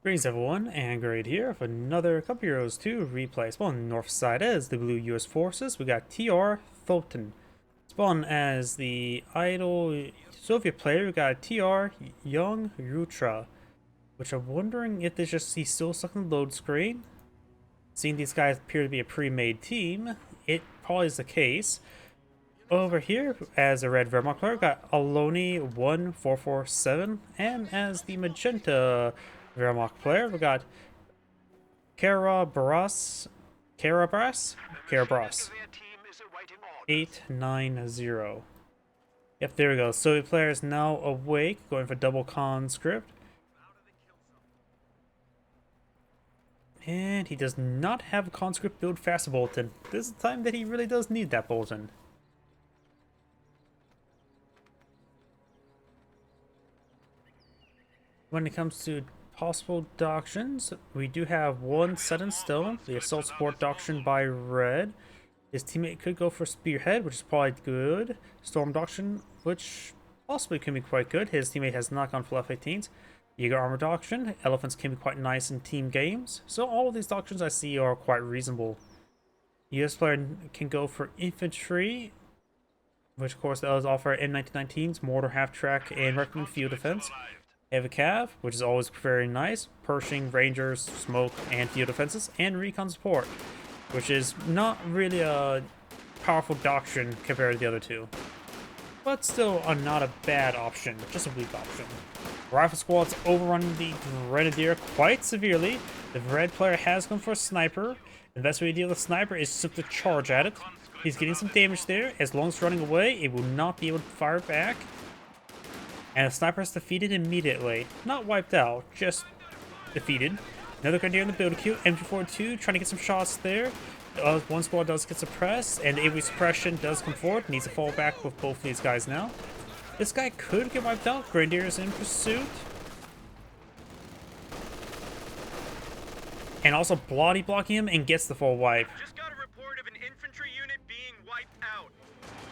Greetings everyone, and Great here for another couple Heroes 2 replay. Spawn on the north side as the blue US forces. We got TR Thoton. Spawn as the idle Soviet player. We got TR YoungRutra, which I'm wondering if he's still stuck in the load screen. Seeing these guys appear to be a pre-made team, it probably is the case. Over here, as a red Wehrmacht player, we got Alonl1447, and as the magenta Wehrmacht player, we got Karabas890. Yep, there we go. So the player is now awake, going for double conscript. And he does not have a conscript build fast Bolton. This is the time that he really does need that Bolton. When it comes to possible doctrines, we do have one set in stone, the assault support doctrine by red. His teammate could go for spearhead, which is probably good. Storm doctrine, which possibly can be quite good. His teammate has not gone for F-18s. Jaeger armor doctrine, elephants can be quite nice in team games. So all of these doctrines I see are quite reasonable. US player can go for infantry, which of course does offer M1919s, mortar half track, and recommend field defense. Heavy Cav, which is always very nice, Pershing, Rangers, Smoke, and field defenses, and Recon support, which is not really a powerful doctrine compared to the other two, but still not a bad option, just a weak option. Rifle squad's overrunning the Grenadier quite severely. The red player has gone for a sniper. The best way to deal with a sniper is simply charge at it. He's getting some damage there. As long as it's running away, it will not be able to fire back. And the sniper is defeated immediately. Not wiped out, just defeated. Another Grenadier in the build queue. MG42 trying to get some shots there. One squad does get suppressed, and AoE suppression does come forward. Needs to fall back with both of these guys now. This guy could get wiped out. Grenadier is in pursuit. And also bloody blocking him and gets the full wipe. Just got a report of an infantry unit being wiped out.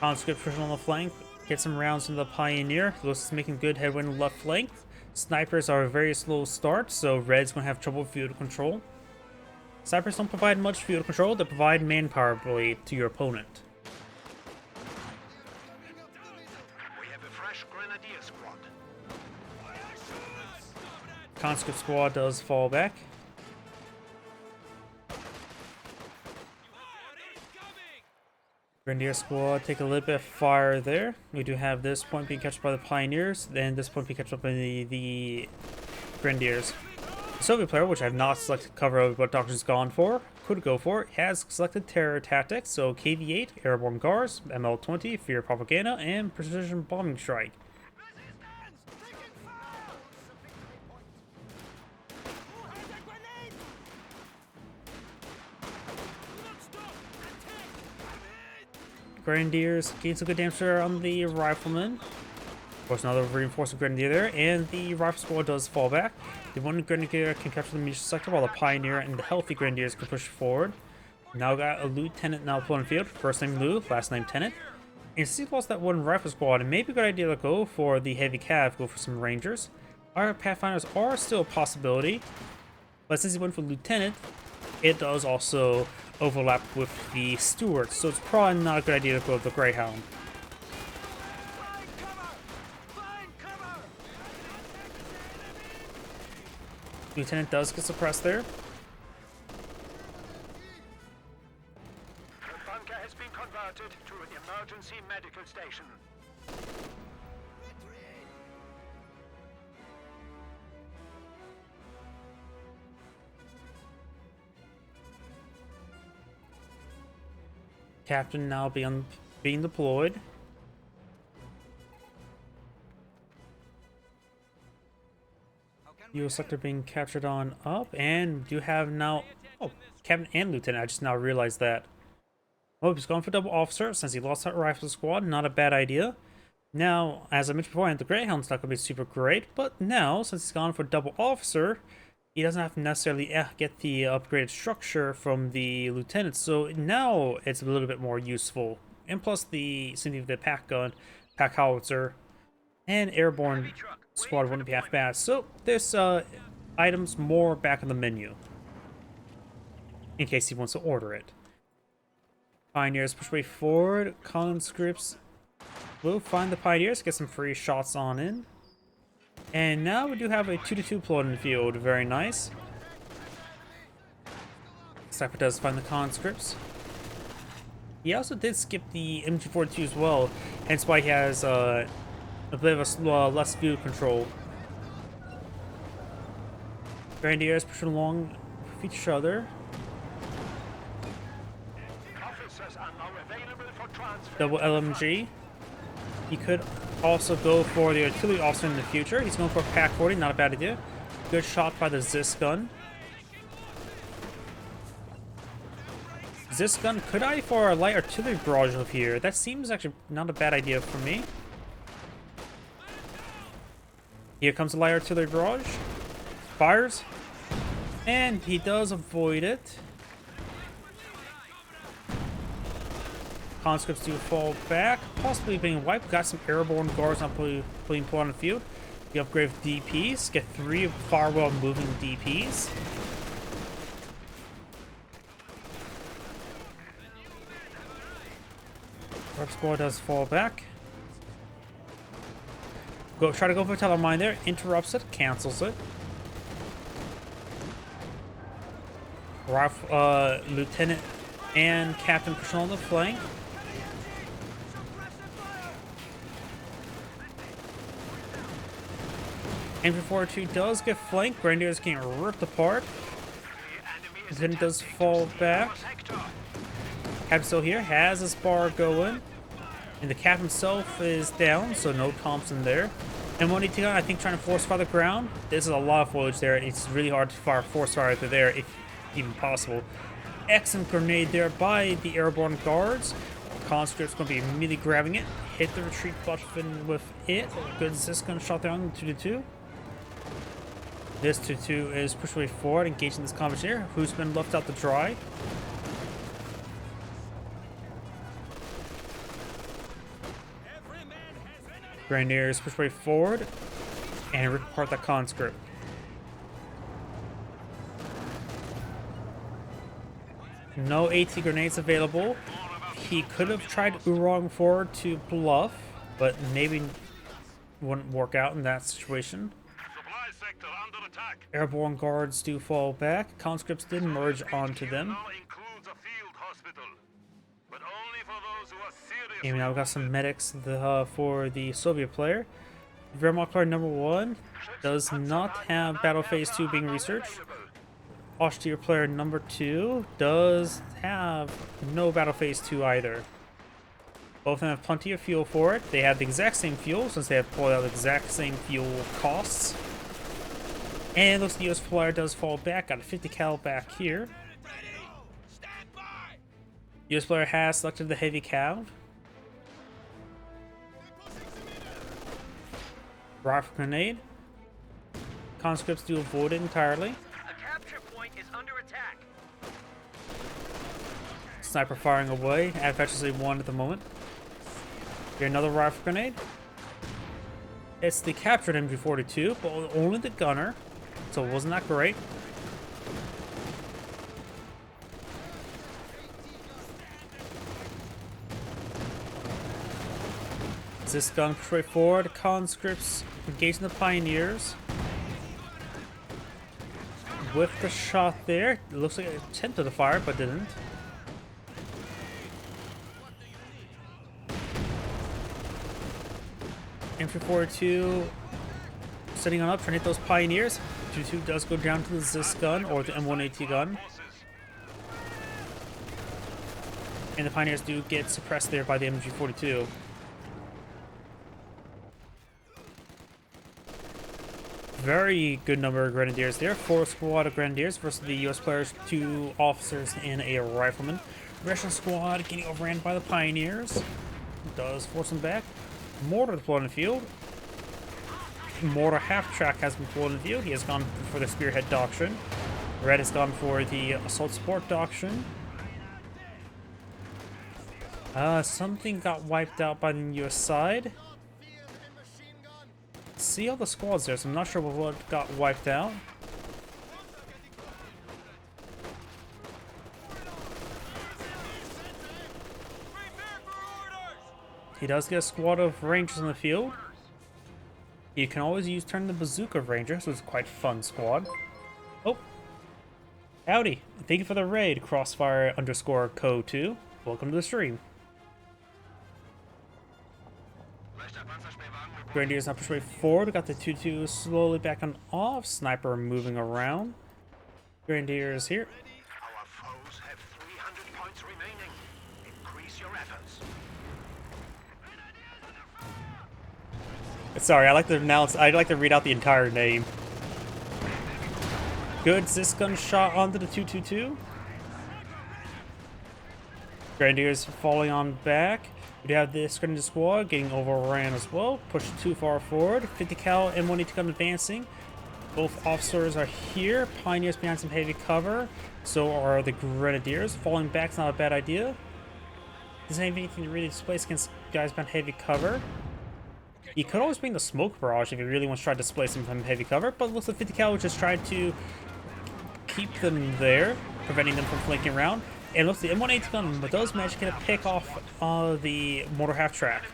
Conscript pushing on the flank. Get some rounds into the Pioneer. Looks is making good headwind on the left flank. Snipers are a very slow start, so Red's going to have trouble with field control. Snipers don't provide much field control, they provide manpower bleed to your opponent. We have a fresh Grenadier squad. Conscript squad does fall back. Grenadier squad take a little bit of fire there. We do have this point being captured by the Pioneers, then this point being captured by the Grenadiers. The Soviet player, which I have not selected cover of what doctrine's gone for, could go for, has selected terror tactics, so KV-8, airborne guards, ML-20, fear propaganda, and precision bombing strike. Grenadiers gain some good damage there on the rifleman. Of course, another reinforced Grenadier there, and the rifle squad does fall back. The one Grenadier can capture the munitions sector, while the Pioneer and the healthy Grenadiers can push forward. Now got a Lieutenant now pulling field. First name Lou, last name Tenant. And since he lost that one rifle squad, it may be a good idea to go for the heavy cav, go for some Rangers. Our Pathfinders are still a possibility, but since he went for Lieutenant, it does also overlap with the Stewards, so it's probably not a good idea to go with the Greyhound. Lieutenant does get suppressed there. The bunker has been converted to an emergency medical station. Captain now being deployed. US sector being captured on up, and we do have now Captain and Lieutenant. I just now realized that. Oh, he's gone for double officer since he lost that rifle squad. Not a bad idea. Now, as I mentioned before, the Greyhound's not going to be super great, but now since he's gone for double officer, he doesn't have to necessarily get the upgraded structure from the lieutenant, so now it's a little bit more useful. And plus the pack gun, pack howitzer, and airborne squad wouldn't be half bad. So this items more back in the menu, in case he wants to order it. Pioneers push way forward. Conscripts will find the Pioneers, get some free shots on in. And now we do have a 2-2 plot in the field. Very nice. Sniper does find the conscripts. He also did skip the MG42 as well, hence why he has a bit of a less view control. Grenadiers pushing along with each other. Officers are now available for transfer. Double LMG. He could also go for the artillery officer in the future. He's going for a Pack 40, not a bad idea. Good shot by the Zis gun. Zis gun, could I for a light artillery barrage of here? That seems actually not a bad idea for me. Here comes a light artillery barrage. Fires. And he does avoid it. Conscripts do fall back, possibly being wiped. Got some airborne guards not being put on the field. You upgrade with DPs. Get 3 Firewall moving DPs. Rep squad does fall back. Try to go for a telemine there. Interrupts it, cancels it. Lieutenant and Captain pushing on the flank. MG42 does get flanked. Grenadiers getting ripped apart. Lieutenant does fall back. Captain still here, has his bar going. And the cap himself is down, so no Thompson there. And one ET gun, I think, trying to force fire the ground. This is a lot of foliage there. It's really hard to fire force fire through there, if even possible. Excellent grenade there by the airborne guards. Conscript's going to be immediately grabbing it. Hit the retreat button with it. Good Zis gun shot down 2-2. This 2-2 is pushed way forward, engaging this conversation here. Who's been left out to dry? Grenadiers push way forward and rip apart that conscript. No AT grenades available. He could have tried Oorong forward to bluff, but maybe wouldn't work out in that situation. Supply sector under attack. Airborne guards do fall back. Conscripts did merge onto them. Now includes a field hospital, but only for those who are serious. And now we got some medics for the Soviet player. Wehrmacht player number 1 does not have Battle Phase 2 being researched. Austere player number 2 does have no Battle Phase 2 either. Both of them have plenty of fuel for it. They have the exact same fuel since they have pulled out the exact same fuel costs. And looks like the US player does fall back. Got a 50 cal back here. US player has selected the heavy cav. Rifle grenade. Conscripts do avoid it entirely. Sniper firing away. Advantageously 1 at the moment. Here another rifle grenade. It's the captured MG42, but only the gunner, so it wasn't that great. This gun straight forward. Conscripts engaging the Pioneers. With the shot there, it looks like it attempted to fire, but didn't. MG42 sitting on up, trying to hit those Pioneers. 2-2 does go down to the Zis gun, or the M1AT gun. And the Pioneers do get suppressed there by the MG42. Very good number of Grenadiers there. 4 squad of Grenadiers versus the US players, 2 officers and a rifleman. Russian squad getting overran by the Pioneers. Does force them back. Mortar deployed in the field. Mortar half-track has been deployed in the field. He has gone for the Spearhead doctrine. Red has gone for the Assault Support doctrine. Something got wiped out by the US side. See all the squads there, so I'm not sure what got wiped out. he does get a squad of rangers in the field. You can always use turn the bazooka ranger, so it's a quite fun squad. Oh, howdy! Thank you for the raid, Crossfire_Co2. Welcome to the stream. Grenadiers now push way forward. We got the 2-2 slowly backing off. Sniper moving around. Grenadiers here. Our foes have 300 points remaining. Increase your efforts. Sorry, I like to announce. I like to read out the entire name. Good Zisgun shot onto the 2-2-2. Grenadiers falling on back. We do have this Grenadier squad getting overran as well. Pushed too far forward. 50 cal M180 gun advancing. Both officers are here. Pioneers behind some heavy cover. So are the Grenadiers. Falling back's not a bad idea. Doesn't have anything to really displace against guys behind heavy cover. You could always bring the smoke barrage if you really want to try to displace them from heavy cover, but it looks like 50 cal just tried to keep them there, preventing them from flanking around. And it looks like the M180 gun does manage to get a pick off the mortar half track.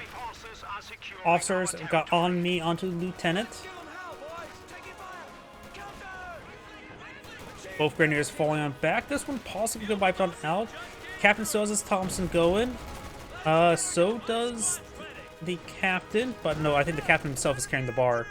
Officers got on me onto the lieutenant. Both Grenadiers falling on back. This one possibly could wipe on out. Captain still has his Thompson going. So does the captain, but no, I think the captain himself is carrying the bar.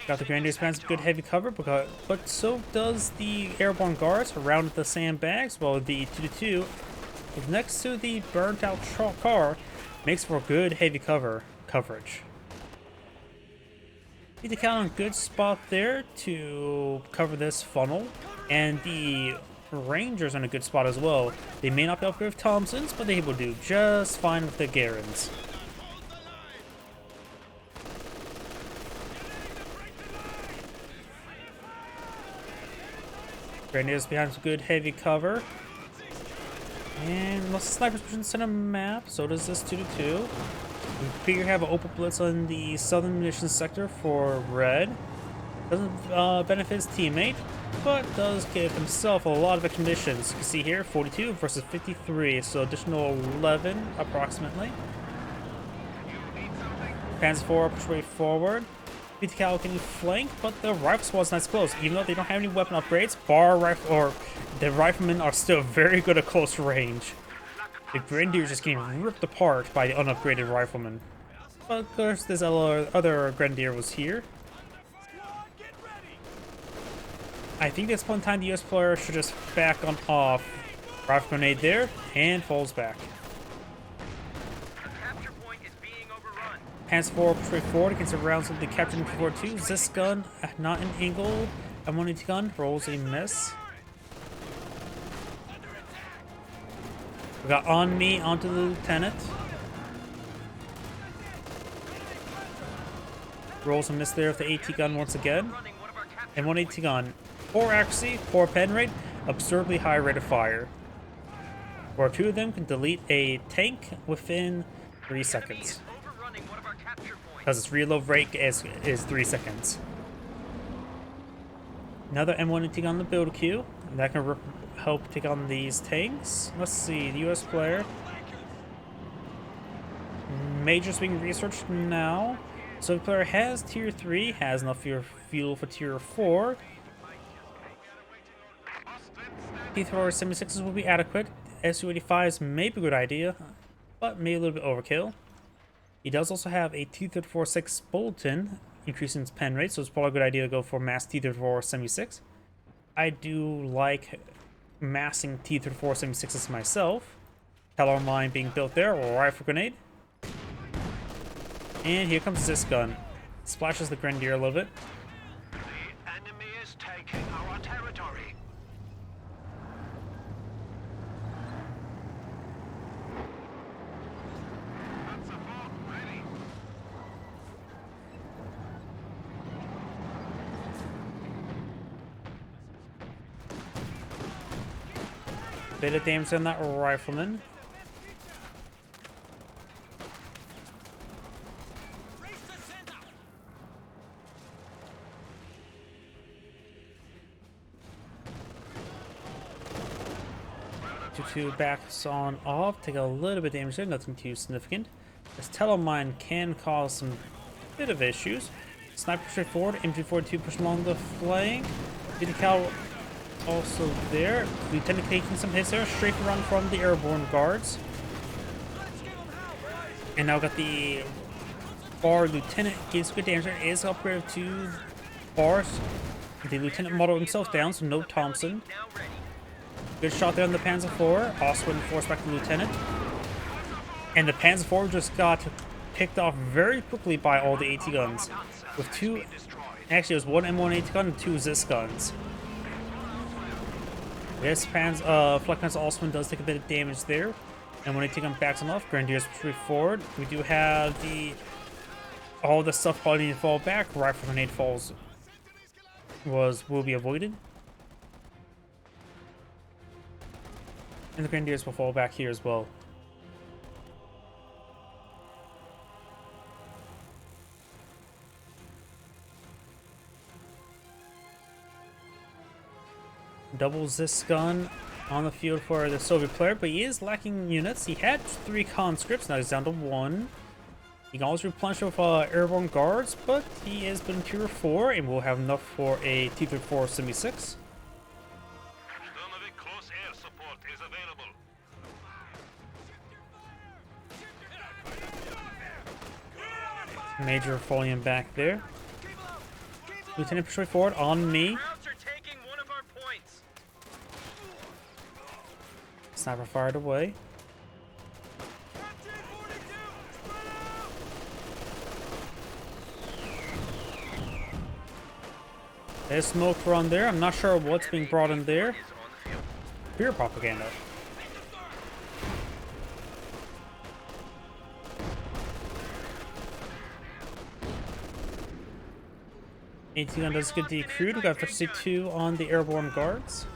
Got the Grenadiers behind some good heavy cover, but so does the airborne guards around the sandbags, while the 2-2 is next to the burnt out car, makes for good heavy coverage. 50 cal in a good spot there to cover this funnel, and the Rangers are in a good spot as well. They may not be upgraded with Thompsons, but they will do just fine with the Garens. Grenadiers behind some good heavy cover. And unless the snipers pushing center map, so does this 2-2. We figure have an open blitz on the southern munitions sector for red. Doesn't benefit his teammate, but does give himself a lot of extra munitions. You can see here, 42 versus 53, so additional 11 approximately. Panzer IV push way forward. 50 cal can flank, but the rifle squad's nice close. Even though they don't have any weapon upgrades, the riflemen are still very good at close range. The Grenadiers just getting ripped apart by the unupgraded riflemen. But of course, this other Grenadier was here. I think at this point in time, the US player should just back on off. Rifle grenade there, and falls back. Panzer IV push way forward against the rounds of the Captain 4-2. This gun, not an angle. M180 gun rolls a miss. We got on me onto the lieutenant. Rolls a miss there with the AT gun once again. M180 gun. Poor accuracy, poor pen rate, absurdly high rate of fire. Or two of them can delete a tank within 3 seconds. Because its reload rate is 3 seconds. Another M180 on the build queue. That can help take on these tanks. Let's see, the US player. Major's being researched now. So the player has tier 3, has enough fuel for tier 4. T-476s will be adequate. Su-85s may be a good idea, but maybe a little bit overkill. He does also have a T-34-6 Bulletin, increasing its pen rate, so it's probably a good idea to go for mass T-34-76. I do like massing T-34-76s myself. Tellar mine being built there, or rifle grenade. And here comes this gun. Splashes the Grenadier a little bit. The enemy is taking our territory. Bit of damage on that rifleman. 2-2 backs on off, take a little bit of damage there, nothing too significant. This Telemine can cause some bit of issues. Sniper straight forward, MG42 push along the flank. Cal also there. Lieutenant taking some hits there, straight run from the airborne guards. And now got the Bar Lieutenant getting some good damage there. Is upgraded to Bars. The Lieutenant model himself down, so no Thompson. Good shot there on the Panzer IV. Also forced back to the Lieutenant. And the Panzer IV just got picked off very quickly by all the AT guns. With two, actually it was one M1 AT gun and two Zis guns. This Flak Panzer Osman does take a bit of damage there. And when AT gun backs him off, Grenadiers retreat forward. We do have all the stuff probably need to fall back. Rifle grenade falls will be avoided. And the Grenadiers will fall back here as well. Double Zis gun on the field for the Soviet player, but he is lacking units. He had 3 conscripts, now he's down to 1. He can always replenish with airborne guards, but he has been tier 4 and will have enough for a T-34 Semi-6. Close air support is available. Major falling back there. Lieutenant push forward on me. Sniper fired away. There's smoke run there. I'm not sure what's being brought in there. Beer propaganda. AT gun does get decrewed. We got 52 on the airborne guards.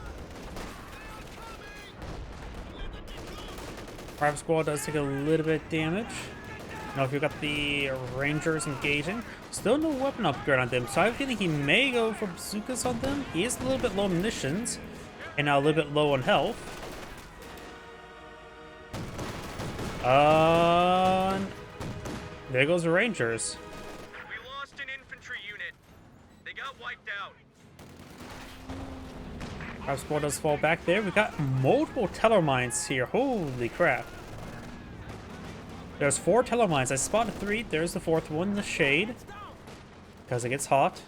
Private squad does take a little bit of damage. Now if you've got the Rangers engaging, still no weapon upgrade on them, so I have a feeling he may go for bazookas on them. He is a little bit low on munitions, and now a little bit low on health. There goes the Rangers. We lost an infantry unit. They got wiped out. Our squad does fall back there. We got multiple Telemines here. Holy crap. There's 4 Telemines. I spotted 3. There's the 4th one in the shade. Because it gets hot.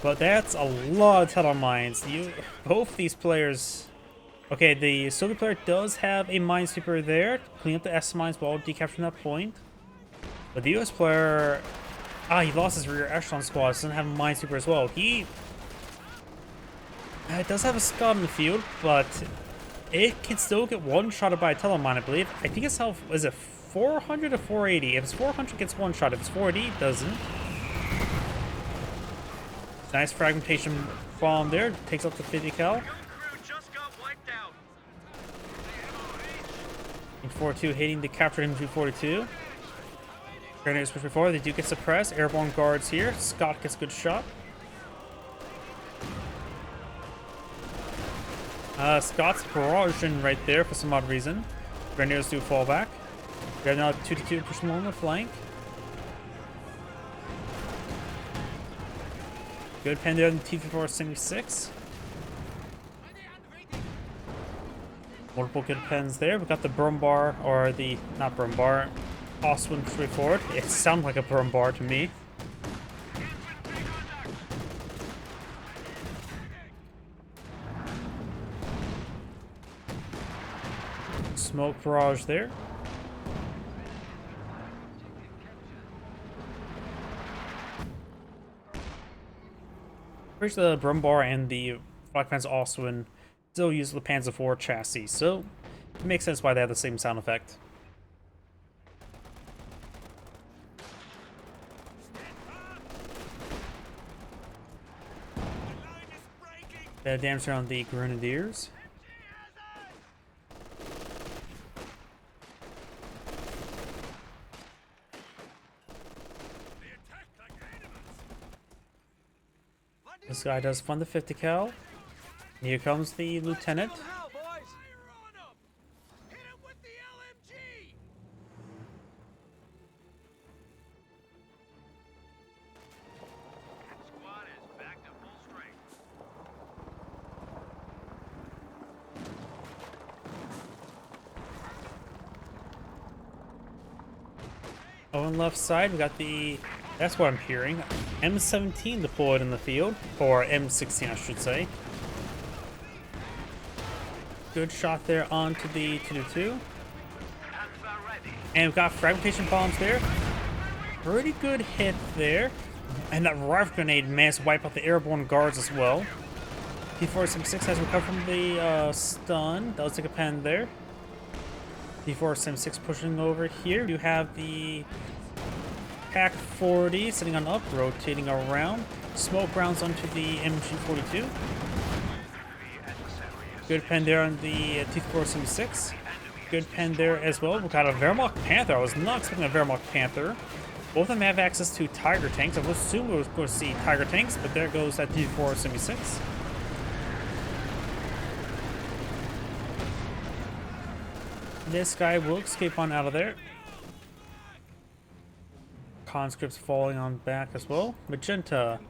But that's a lot of Telemines. Both these players... Okay, the Soviet player does have a Minesweeper there. Clean up the S-mines while decapturing that point. But the US player... he lost his rear echelon squad, so doesn't have a Minesweeper as well. He does have a Scud in the field, but it can still get one-shotted by a Telemine, I believe. I think it's how, is it 400 or 480? If it's 400, it gets one-shot. If it's 480, it doesn't. Nice fragmentation bomb there. Takes up to 50 cal. In 4-2 hitting the captured MG42. Grenadiers push before, they do get suppressed. Airborne guards here. Scott gets a good shot. Scott's barraging right there for some odd reason. Grenadiers do fall back. We have now 2-2 pushing along the flank. Good pen there on the T-34 Semi-6. Multiple good pens there. We got the Brumbar, or the, not Brumbar, Oswin push forward. It sounds like a Brumbar to me. Smoke barrage there. Pretty sure the Brumbar and the Flak Panzer Oswin still use the Panzer IV chassis, so it makes sense why they have the same sound effect. Bad damage on the Grenadiers. This guy does fund the 50 cal. Here comes the lieutenant. Squad is back to full strength. On the left side, we got the, that's what I'm hearing, M17 deployed in the field, or M16 I should say. Good shot there onto the 222. And we've got fragmentation bombs there. Pretty good hit there. And that rifle grenade managed to wipe out the airborne guards as well. T476 has recovered from the stun. Does take a pen there. T476 pushing over here. You have the Pack 40 sitting on up, rotating around. Smoke rounds onto the MG42. Good pen there on the T476. Good pen there as well. We got a Wehrmacht Panther. I was not expecting a Wehrmacht Panther. Both of them have access to Tiger tanks. I would assume we were going to see Tiger tanks, but there goes that T476. This guy will escape on out of there. Conscripts falling on back as well. Magenta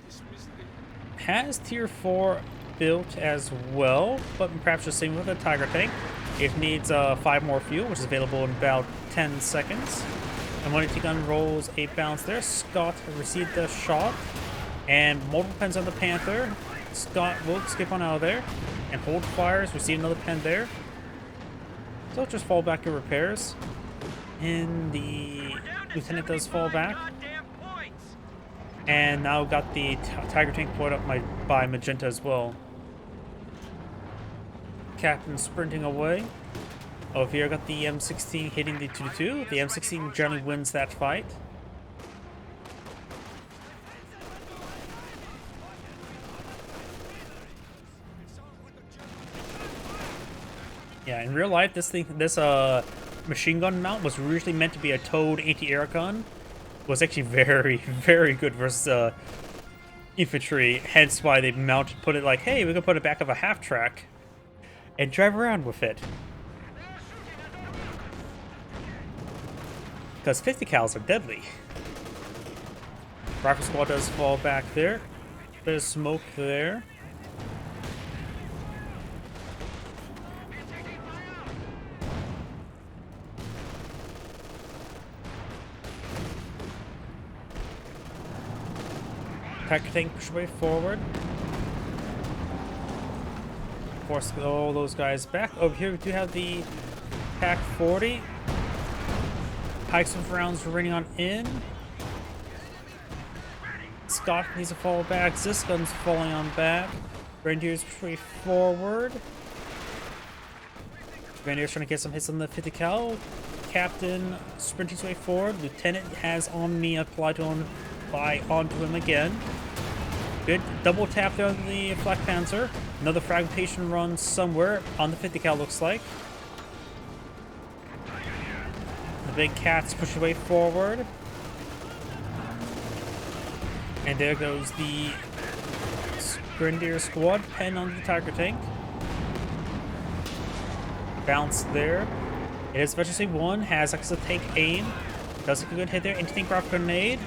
has tier 4 built as well, but perhaps just same with a Tiger tank. It needs 5 more fuel, which is available in about 10 seconds. And when T-gun rolls 8 bounce there, Scott received the shot. And multiple pens on the Panther. Scott will escape on out of there. And hold fires, receive another pen there. So just fall back to repairs. And the lieutenant does fall back. And now got the Tiger tank deployed up by Magenta as well. Captain sprinting away. Over here, got the M16 hitting the 2-2. The M16 generally wins that fight. Yeah, in real life, this machine gun mount was originally meant to be a towed anti-air gun. Was actually very, very good versus infantry. Hence why they put it like, hey, we can put it back of a half track and drive around with it. Because 50 cals are deadly. Rifle squad does fall back there. Bit of smoke there. Packer tank push way forward. Force all those guys back. Over here we do have the Pack 40. Pikes with rounds raining on in. Scott needs to fall back. This gun's falling on back. Grenadiers push way forward. Grenadiers trying to get some hits on the 50 cal. Captain sprinting his way forward. Lieutenant has on me applied to him onto him again. Good double tap there on the Flak Panzer. Another fragmentation run somewhere on the 50 cal looks like. The big cats push away forward. And there goes the Grenadier squad pen on the Tiger tank. Bounce there. It is Veteran 1, has access to take aim. Does take a good hit there. Anti-tank rocket grenade.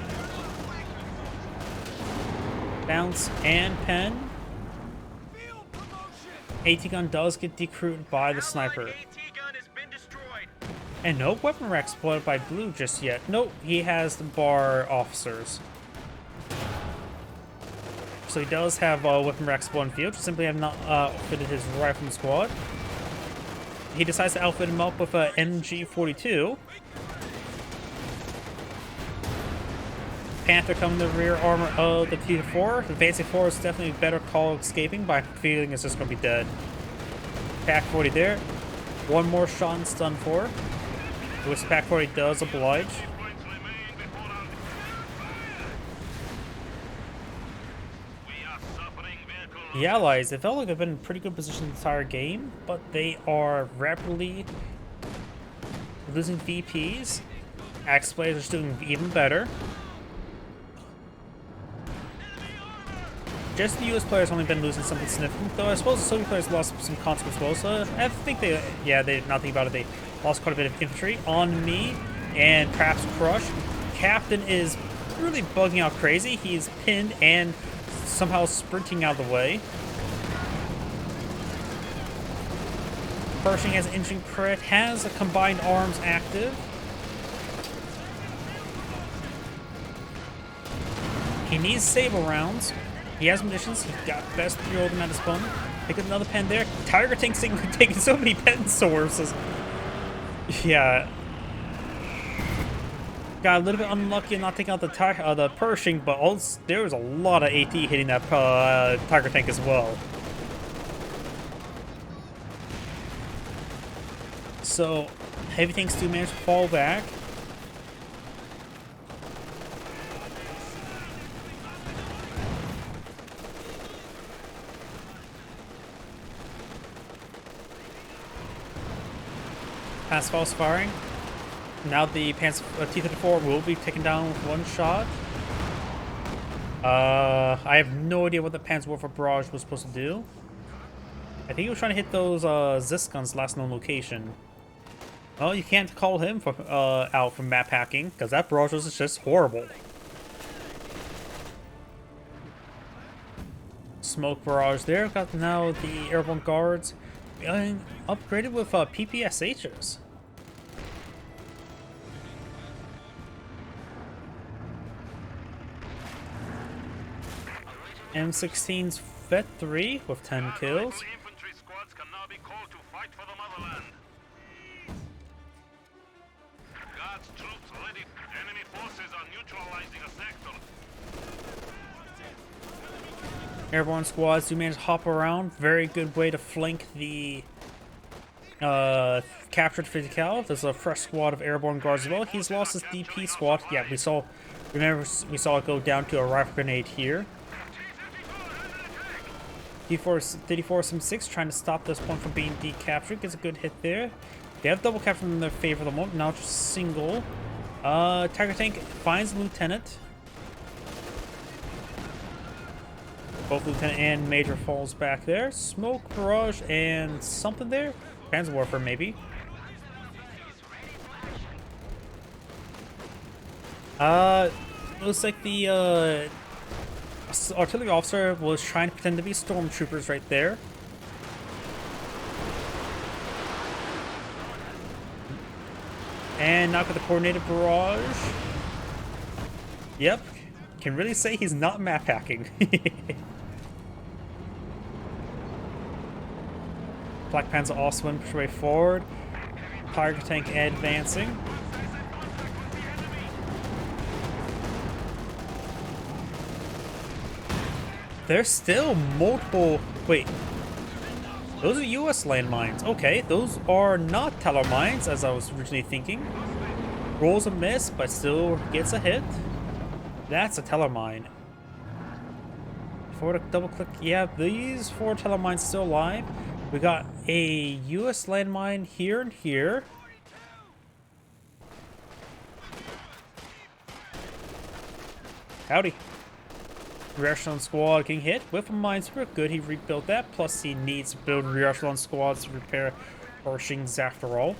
Bounce and pen. AT gun does get decrewed by the sniper. And no weapon rack exploited by Blue just yet. Nope, he has the bar officers. So he does have weapon rack spawn field, just simply have not outfitted his rifleman squad. He decides to outfit him up with a MG42. Panther coming to the rear armor of the T4. The Advancing 4 is definitely a better call escaping, but I'm feeling it's just going to be dead. Pack 40 there. One more shot and stun for. Which Pack 40 does oblige. The Allies, they felt like they've been in pretty good position the entire game, but they are rapidly losing VPs. Axe players are doing even better. just the US players only been losing something significant, though I suppose the Soviet players lost some consequence as well, so I think they, yeah, they not thinking about it, they lost quite a bit of infantry on me, and perhaps Crush. Captain is really bugging out crazy. He's pinned and somehow sprinting out of the way. Pershing has engine crit, has a combined arms active. He needs saber rounds. He has munitions. He got best 3-year-old him at his opponent. Pick up another pen there. Tiger Tank's taking so many pen sources. Yeah. Got a little bit unlucky in not taking out the Pershing, but also, there was a lot of AT hitting that Tiger Tank as well. So, heavy tanks do manage to fall back. Pass false firing. Now the T-34 will be taken down with one shot. I have no idea what the Panzerwerfer barrage was supposed to do. I think he was trying to hit those Zis guns last known location. Well, you can't call him for, out for map hacking, because that barrage was just horrible. Smoke barrage there. Got now the airborne guards upgraded with PPSHs. M16's Vet 3 with 10 kills. Infantry squads can now be called to fight for the motherland. Guards troops ready. Enemy forces are neutralizing a sector. Airborne squads do manage to hop around. Very good way to flank the captured 50 cal. There's a fresh squad of airborne guards as well. He's lost his DP squad. Yeah, we saw it go down to a rifle grenade here. T-34-76 trying to stop this one from being decaptured. Gets a good hit there. They have double capture in their favor at the moment. Now just single. Tiger Tank finds Lieutenant. Both Lieutenant and Major falls back there. Smoke, barrage, and something there. Panzerwerfer, maybe. Looks like the artillery officer was trying to pretend to be stormtroopers right there. And knock with the coordinated barrage. Yep. Can really say he's not map hacking. Black Panzer also went way forward. Tiger Tank advancing. There's still multiple... Wait. Those are US landmines. Okay, those are not Teller mines, as I was originally thinking. Rolls a miss, but still gets a hit. That's a Teller mine. Forward double click. Yeah, these 4 Teller mines still alive. We got a US landmine here and here. Howdy. Rear echelon squad getting hit with a minesweeper. Good, he rebuilt that. Plus, he needs to build rear echelon squads to repair Pershings after all.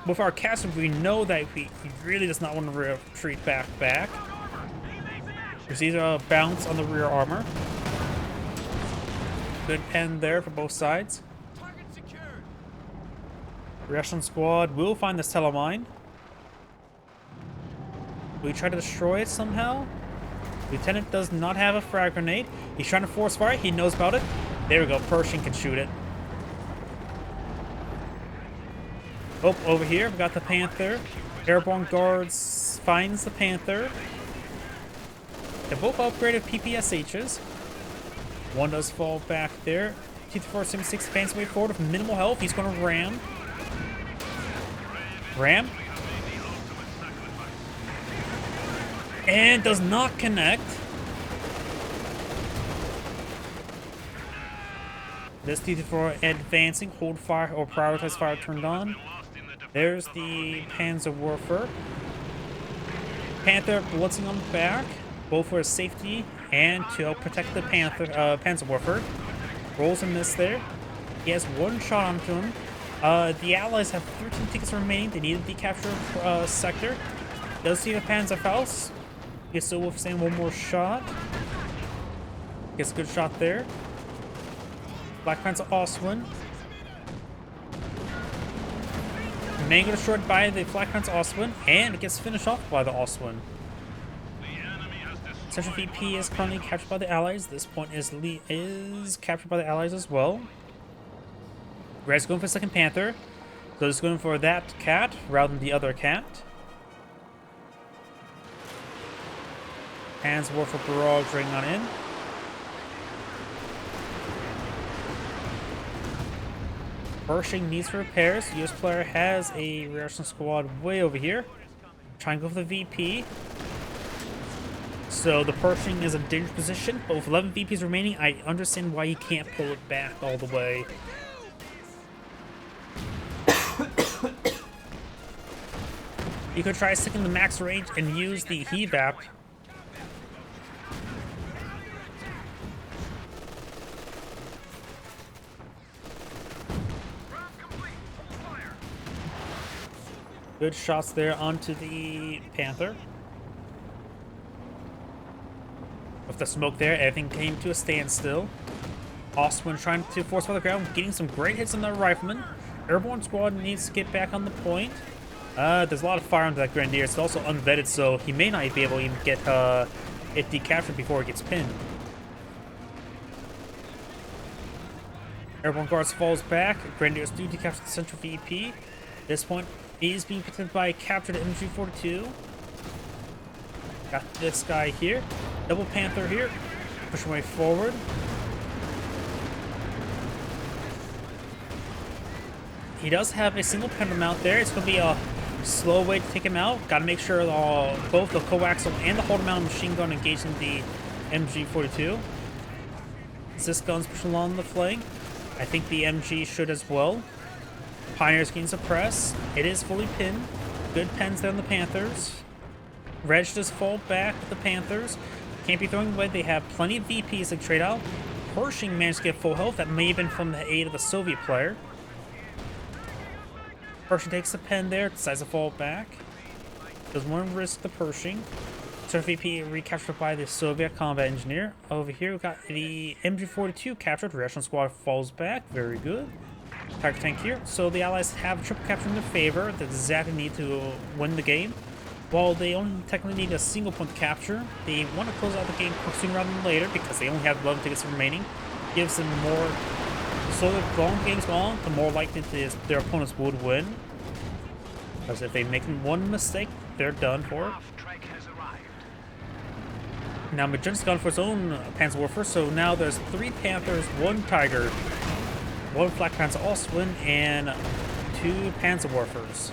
With our castle, we know that he really does not want to retreat back. We see a bounce on the rear armor. Good pen there for both sides. Rear echelon squad will find this telemine. We try to destroy it somehow. Lieutenant does not have a frag grenade. He's trying to force fire. He knows about it. There we go. Pershing can shoot it. Oh, over here we got the Panther. Airborne guards finds the Panther. They're both upgraded PPSHs. One does fall back there. T-34-76 fans way forward with minimal health. He's going to ram. Ram. And does not connect. This T-34 advancing, hold fire or prioritize fire turned on. There's the Panzerwerfer. Panther blitzing on the back, both for his safety and to help protect the Panzerwerfer. Rolls a miss there. He has one shot onto him. The Allies have 13 tickets remaining. They need to decapture sector. Does see the Panzerfaust. Gets still withstand one more shot. Gets a good shot there. Black Panzer-Auswin. Mango destroyed by the Black Panzer-Auswin, and it gets finished off by the Auswin. Central VP is currently captured by the Allies. This point is captured by the Allies as well. Red's going for second Panther. So he's going for that cat rather than the other cat. Panzerwerfer barrage ring on in. Pershing needs repairs. The US player has a reaction squad way over here. Trying to go for the VP. So the Pershing is in a dangerous position, but with 11 VPs remaining, I understand why he can't pull it back all the way. You could try sticking the max range and use the HEVAP. Good shots there onto the Panther. With the smoke there, everything came to a standstill. Auswin trying to force by the ground, getting some great hits on the rifleman. Airborne squad needs to get back on the point. There's a lot of fire onto that Grenadier. It's also unvetted, so he may not be able to even get it decaptured before it gets pinned. Airborne guards falls back. Grenadiers do decapture the central VP. This point is being protected by captured MG42. Got this guy here. Double Panther here. Push my way forward. He does have a single Panther mount there. It's going to be a slow way to take him out. Got to make sure both the coaxial and the holder mount machine gun engaging the MG42. This gun's pushing along the flank. I think the MG should as well. Pioneers getting suppressed. It is fully pinned. Good pens there on the Panthers. Reg just fall back with the Panthers. Can't be throwing away. They have plenty of VPs to trade out. Pershing managed to get full health. That may have been from the aid of the Soviet player. Pershing takes a pen there. Decides to fall back. Doesn't want to risk the Pershing. So VP recaptured by the Soviet combat engineer. Over here we got the MG42 captured. Reaction squad falls back. Very good. Tiger tank here. So the Allies have triple capture in their favor. They exactly need to win the game. While they only technically need a single point to capture, they want to close out the game sooner rather than later because they only have 11 tickets remaining. Gives them more. So the longer the game's on, the more likely it is their opponents would win. Because if they make one mistake, they're done for it. Now Magenta's gone for his own Panzerwerfer, so now there's 3 Panthers, 1 Tiger, 1 Black Panzer-Auswin, and 2 Panzerwerfers.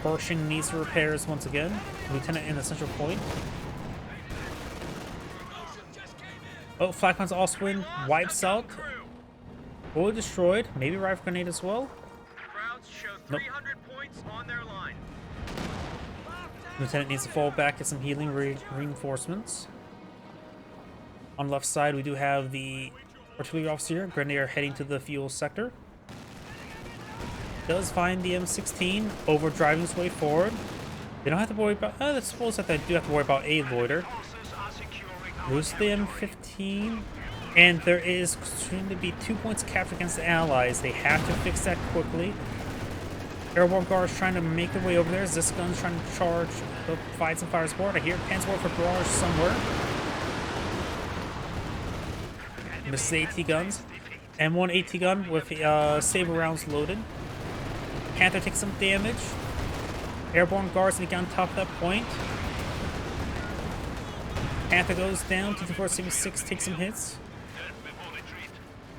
Pershing needs repairs once again. Lieutenant in the central point. Oh, Black Panzer-Auswin wipes out. Fully destroyed. Maybe rifle grenade as well. Crowds show 300 points on their line. Lieutenant needs to fall back, get some healing reinforcements. On the left side, we do have the artillery officer, Grenadier, heading to the fuel sector. Does find the M16, overdriving his way forward. They don't have to worry about. I suppose that they do have to worry about a loiter. Lose the M15, and there is soon to be 2 points captured against the Allies. They have to fix that quickly. Airborne guards trying to make their way over there. This gun's trying to charge, provide some fire support. I hear Panzerwerfer barrage somewhere. Misses AT guns. M1 AT gun with saber rounds loaded. Panther takes some damage. Airborne guards need to get on top of that point. Panther goes down. T-476 takes some hits.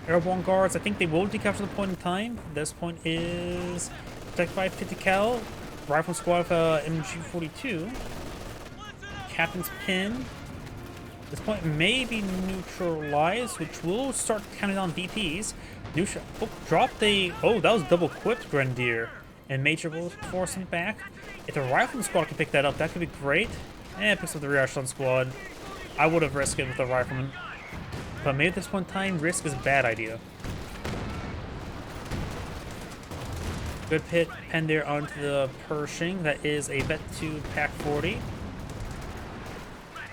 Airborne guards, I think they will decapture the point in time. This point is protected by 50 cal. Rifle squad of MG42. Captain's pin. This point may be neutralized, which will start counting on VPs. Oh, dropped a. Oh, that was double equipped Grenadier. And Major will force him back. If the Rifleman squad can pick that up, that could be great. And it picks up the rear echelon squad. I would have risked it with the Rifleman. But maybe at this one time, risk is a bad idea. Good pen there onto the Pershing. That is a Vet 2 Pack 40.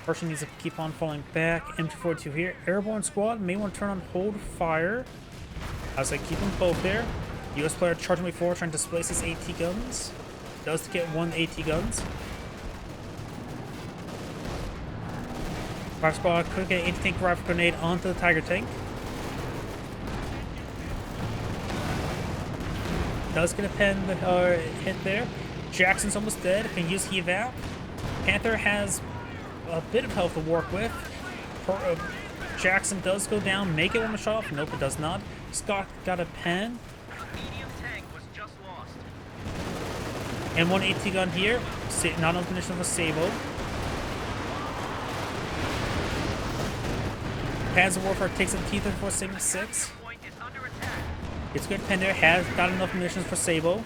Pershing needs to keep on falling back. MT42 here. Airborne squad may want to turn on hold fire. As I keep them both there. US player charging way forward, trying to displace his AT guns. Does get one AT guns. Fire squad could get anti-tank rifle grenade onto the Tiger tank. Does get a pen hit there. Jackson's almost dead. Can use evap. Panther has a bit of health to work with. Jackson does go down. Make it on the shot off. Nope, it does not. Scott got a pen. Medium tank was just lost. And one AT gun here. Not on condition of a Sable. Panzer Warfare takes a T-3476. Point is under attack. It's good. Pen there has got enough munitions for Sable,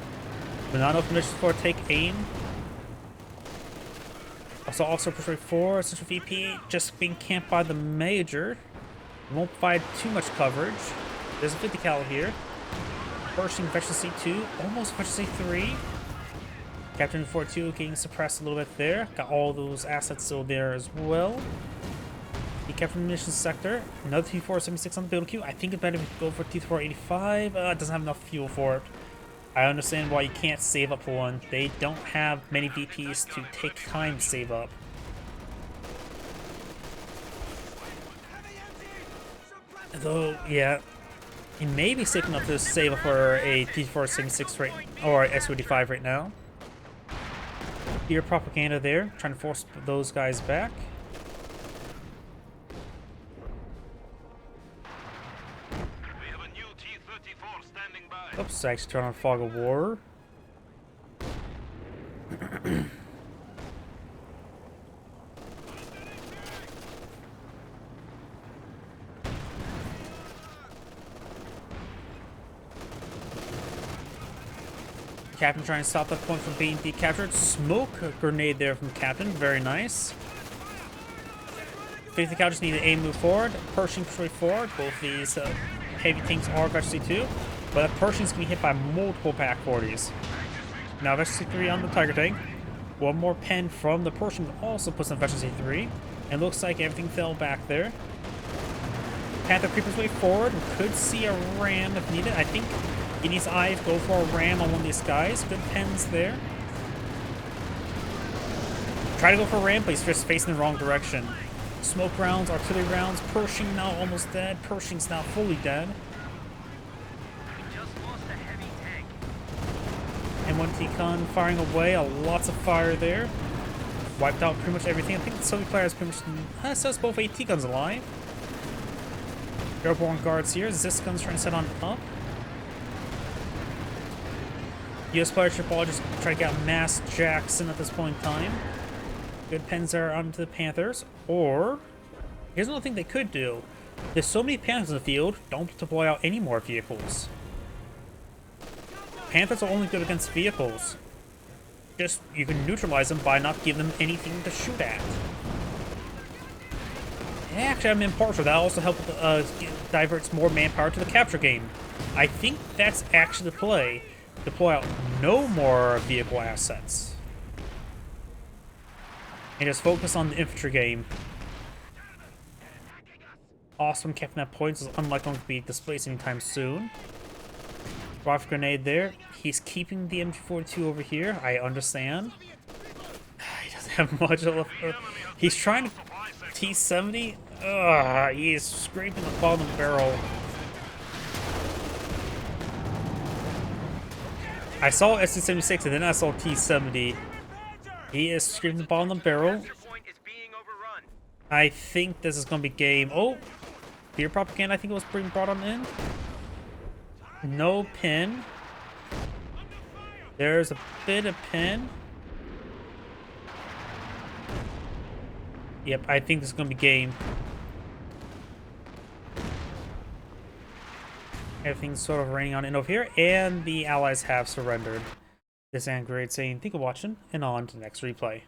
but not enough munitions for take aim. Also, Officer Pursuit 4, Central VP just being camped by the Major. Won't provide too much coverage. There's a 50 cal here. Pershing Veteran C2, almost Veteran C3. Captain 42 getting suppressed a little bit there. Got all those assets still there as well. The Captain Munitions sector. Another T-476 on the build queue. I think it's better to go for T-485. It doesn't have enough fuel for it. I understand why you can't save up for one. They don't have many VPs to take time to save up. Though, yeah, it may be safe enough to save up for a T-476 right, or S-85 right now. Your propaganda there, trying to force those guys back. Oops, I actually turned on Fog of War. Captain trying to stop that point from being decaptured. Smoke grenade there from Captain, very nice. 50 cal just need to aim move forward. Pershing push forward. Both these heavy tanks are Veteran C2. But Pershing's gonna be hit by multiple Pack 40s. Now Veteran C3 on the Tiger tank. One more pen from the Pershing also puts on Veteran C3. And looks like everything fell back there. Panther creepers way forward. Could see a ram if needed. I think he needs to either go for a ram on one of these guys. Good pens there. Try to go for a ram, but he's just facing the wrong direction. Smoke rounds, artillery rounds. Pershing now almost dead. Pershing's now fully dead. And one T-Con firing away, lots of fire there. Wiped out pretty much everything. I think the Soviet player has pretty much says both AT guns alive. Airborne guards here. Zis guns trying to set on up. US player should all just try to get mass Jackson at this point in time. Good pens are onto the Panthers. Or here's another thing they could do. There's so many Panthers in the field, don't deploy out any more vehicles. Panthers are only good against vehicles. Just, you can neutralize them by not giving them anything to shoot at. Actually, I'm impartial. That also helps diverts more manpower to the capture game. I think that's actually the play. Deploy out no more vehicle assets. And just focus on the infantry game. Awesome, kept that points is unlikely going to be displaced anytime soon. Rifle grenade there. He's keeping the MG42 over here. I understand. He doesn't have much of a... He's trying to... T-70? Ugh, he's scraping the bottom of the barrel. I saw ST-76 and then I saw T-70. He is scraping the bottom of the barrel. I think this is going to be game... Oh! Fear propaganda I think it was being brought on in. No pin. There's a bit of pin. Yep, I think this is going to be game. Everything's sort of raining on in over here, and the allies have surrendered. This is Grade saying thank you for watching, and on to the next replay.